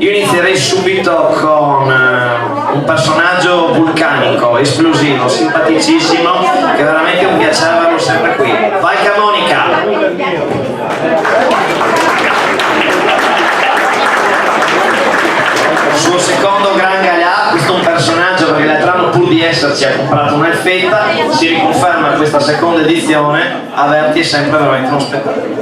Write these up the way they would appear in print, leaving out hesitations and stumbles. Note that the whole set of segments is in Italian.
Io inizierei subito con un personaggio vulcanico, esplosivo, simpaticissimo, che è veramente un piacere averlo sempre qui. Valca Monica! Suo secondo gran galà, questo è un personaggio perché l'altro anno pur di esserci ha comprato un'elfetta, si riconferma questa seconda edizione, Averti è sempre veramente uno spettacolo.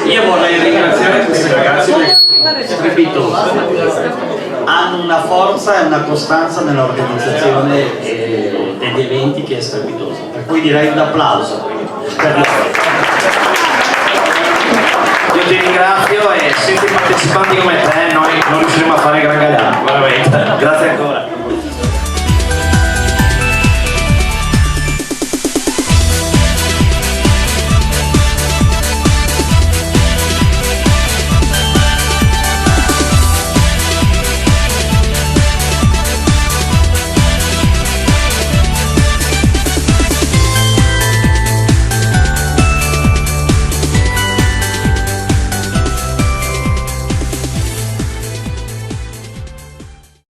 Io vorrei ringraziare questi ragazzi perché strepitosi, hanno una forza e una costanza nell'organizzazione degli eventi che è strepitosa, per cui direi un applauso per loro. Io ti ringrazio e senza i partecipanti come te noi non riusciremo a fare gran galà, veramente. Grazie ancora.